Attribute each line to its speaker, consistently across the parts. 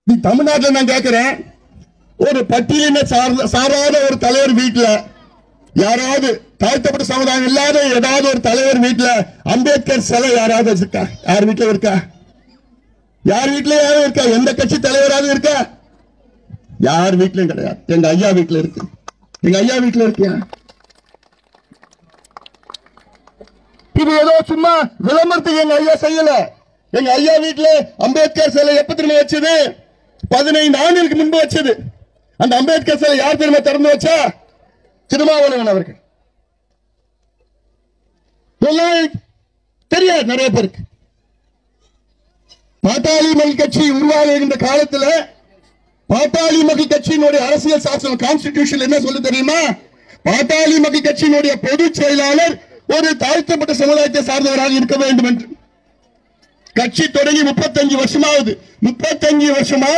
Speaker 1: நீ தமிழ்நாட்டில் நான் கேட்கிறேன், ஒரு பட்டியலின சாராத ஒரு தலைவர் வீட்டுல யாராவது தாழ்த்தப்பட்ட சமுதாயம் இல்லாத ஏதாவது ஒரு தலைவர் வீட்டுல அம்பேத்கர் சிலை யாராவது இருக்கா? யார் வீட்டுல இருக்கா? யார் வீட்லயாவது இருக்கா? எந்த கட்சி தலைவராவது இருக்கா? யார் வீட்லயும் கிடையாது. எங்க ஐயா வீட்டுல இருக்கு. எங்க ஐயா வீட்டுல இருக்கியா? இது ஏதோ சும்மா விளம்பரத்துக்கு எங்க ஐயா செய்யல. எங்க ஐயா வீட்டுல அம்பேத்கர் சிலை எப்ப திரும்ப வச்சது? 15 ஆண்டுகளுக்கு முன்பு வச்சது. அந்த அம்பேத்கர் சிலை யார் திரும்ப திறந்து வச்சா? திருமாவளவன் அவர்கள். தெரியாது நிறைய பேருக்கு. பாட்டாளி மக்கள் கட்சி உருவாகுகின்ற காலத்தில் பாட்டாளி மக்கள் கட்சியினுடைய அரசியல் சாசனம் கான்ஸ்டிடியூஷன் என்ன சொல்லு தெரியுமா? பாட்டாளி மக்கள் கட்சியினுடைய பொதுச் செயலாளர் ஒரு தாழ்த்தப்பட்ட சமுதாயத்தை சார்ந்தவராக இருக்க வேண்டும் என்று. கட்சி தொடங்கி 35 வருஷமாவது. 35 வருஷமா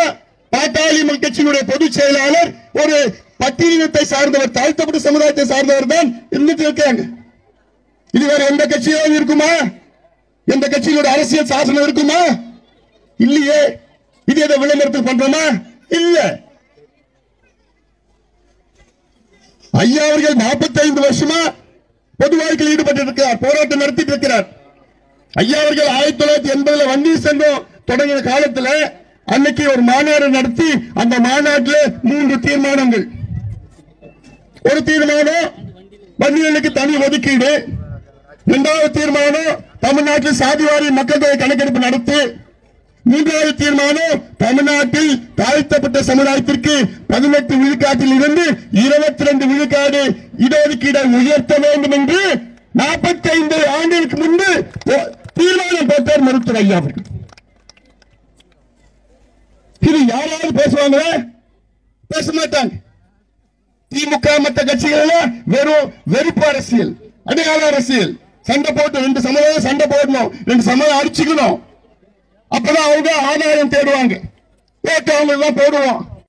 Speaker 1: பாட்டாளி மக்கள் கட்சியினுடைய பொதுச் செயலாளர் ஒரு பட்டியலினத்தை சார்ந்தவர், தாழ்த்தப்பட்ட சமுதாயத்தை சார்ந்தவர் தான் இருந்துட்டு இருக்காங்க. இது வேற எந்த கட்சியாவது இருக்குமா? எந்த கட்சியினுடைய அரசியல் சாசனம் இருக்குமா? இல்லையே. இது எதை விளம்பரத்தில் பண்றோமா? இல்ல. ஐயா அவர்கள் 45 வருஷமா பொது வாழ்க்கையில் ஈடுபட்டு இருக்கிறார், போராட்டம் நடத்திட்டு இருக்கிறார். ஐயா அவர்கள் 1980 வண்டி சங்கம் தொடங்கிய காலத்தில் அன்னைக்கு ஒரு மாநாடு நடத்தி அந்த மாநாட்டில் 3 தீர்மானங்கள். ஒரு தீர்மானம் வண்டிகளுக்கு தனி ஒதுக்கீடு, 2வது தீர்மானம் தமிழ்நாட்டில் சாதிவாரி மக்கள் தொகை கணக்கெடுப்பு நடத்தி, 3வது தீர்மானம் தமிழ்நாட்டில் தாழ்த்தப்பட்ட சமுதாயத்திற்கு 18 விழுக்காட்டில் இருந்து 22 விழுக்காடு இடஒதுக்கீடை உயர்த்த வேண்டும் என்று 45 ஆண்டுகளுக்கு முன்பு தீர்மானம் போட்டார் மருத்துவர் ஐயா அவர்கள். இது யாராவது பேசுவாங்க? பேச மாட்டாங்க. திமுக மற்ற கட்சிகள் வெறும் வெறுப்பு அரசியல், அடையாள அரசியல். சண்டை போட்டு 2 சமுதாயம் சண்டை போடணும், 2 சமுதாயம் அடிச்சுக்கணும். அப்பதான் அவங்க ஆதாயம் தேடுவாங்க. ஓட்டு அவங்க தான் போடுவோம்.